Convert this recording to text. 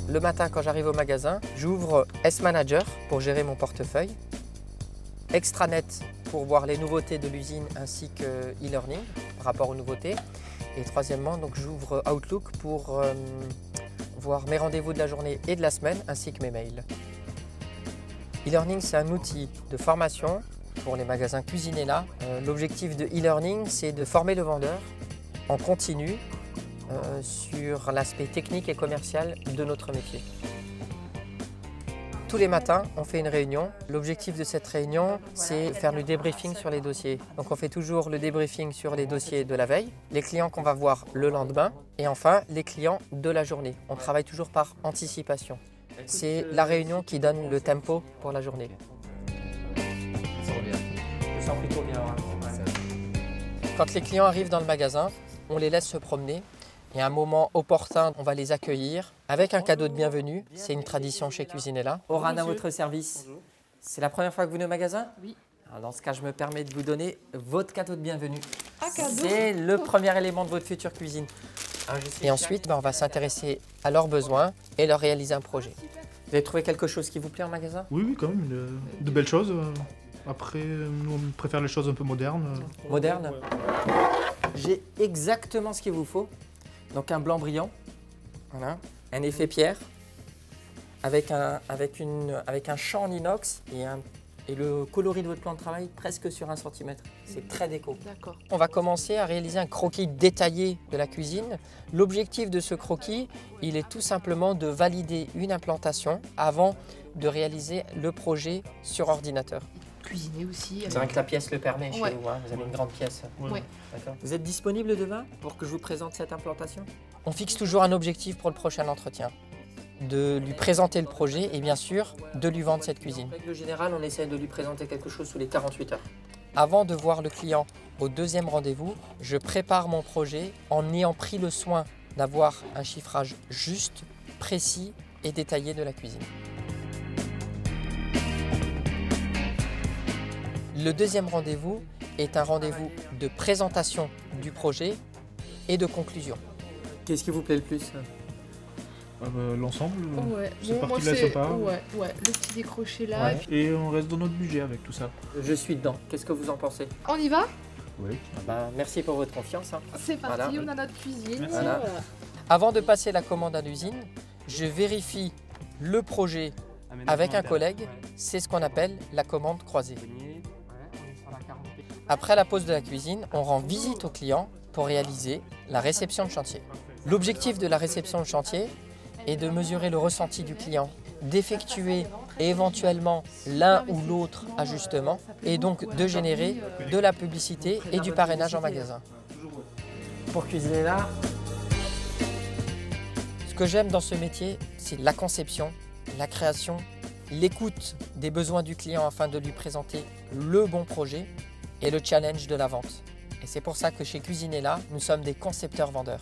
Le matin, quand j'arrive au magasin, j'ouvre S-Manager pour gérer mon portefeuille, Extranet pour voir les nouveautés de l'usine ainsi que e-learning par rapport aux nouveautés. Et troisièmement, donc j'ouvre Outlook pour voir mes rendez-vous de la journée et de la semaine ainsi que mes mails. E-learning, c'est un outil de formation pour les magasins Cuisinella. L'objectif de e-learning, c'est de former le vendeur en continu sur l'aspect technique et commercial de notre métier. Tous les matins, on fait une réunion. L'objectif de cette réunion, c'est faire le débriefing sur les dossiers. Donc on fait toujours le débriefing sur les dossiers de la veille, les clients qu'on va voir le lendemain et enfin les clients de la journée. On travaille toujours par anticipation. C'est la réunion qui donne le tempo pour la journée. Ça revient. Je sens plutôt bien. Quand les clients arrivent dans le magasin, on les laisse se promener. Et à un moment opportun, on va les accueillir avec un cadeau de bienvenue. C'est une tradition chez Cuisinella. Oran à votre service. C'est la première fois que vous venez au magasin? Oui. Alors dans ce cas, je me permets de vous donner votre cadeau de bienvenue. Un cadeau? C'est le premier élément de votre future cuisine. Et ensuite, on va s'intéresser à leurs besoins et leur réaliser un projet. Vous avez trouvé quelque chose qui vous plaît en magasin? Oui, oui, quand même, de belles choses. Après, nous, on préfère les choses un peu modernes. Moderne? J'ai exactement ce qu'il vous faut. Donc un blanc brillant, voilà, un effet pierre, avec un champ en inox et le coloris de votre plan de travail presque sur 1 cm. C'est très déco. D'accord. On va commencer à réaliser un croquis détaillé de la cuisine. L'objectif de ce croquis, il est tout simplement de valider une implantation avant de réaliser le projet sur ordinateur. Cuisiner aussi. C'est vrai que la pièce le permet chez Ouais. vous, hein, vous avez une grande pièce. Ouais. D'accord. Vous êtes disponible demain pour que je vous présente cette implantation? On fixe toujours un objectif pour le prochain entretien. De lui présenter le projet et bien sûr de lui vendre cette cuisine. En règle générale, on essaie de lui présenter quelque chose sous les 48 heures. Avant de voir le client au deuxième rendez-vous, je prépare mon projet en ayant pris le soin d'avoir un chiffrage juste, précis et détaillé de la cuisine. Le deuxième rendez-vous est un rendez-vous de présentation du projet et de conclusion. Qu'est-ce qui vous plaît le plus? L'ensemble, Ouais. c'est Bon, parti moi, de la sympa. Ouais, le petit décroché là. Ouais. Et on reste dans notre budget avec tout ça. Je suis dedans. Qu'est-ce que vous en pensez? On y va? Oui. Merci pour votre confiance. C'est parti, Voilà. on a notre cuisine. Voilà. Avant de passer la commande à l'usine, je vérifie le projet avec un collègue. C'est ce qu'on appelle la commande croisée. Après la pause de la cuisine, on rend visite au client pour réaliser la réception de chantier. L'objectif de la réception de chantier est de mesurer le ressenti du client, d'effectuer éventuellement l'un ou l'autre ajustement et donc de générer de la publicité et du parrainage en magasin. Pour Cuisinella, ce que j'aime dans ce métier, c'est la conception, la création, l'écoute des besoins du client afin de lui présenter le bon projet et le challenge de la vente. Et c'est pour ça que chez Cuisinella, nous sommes des concepteurs-vendeurs.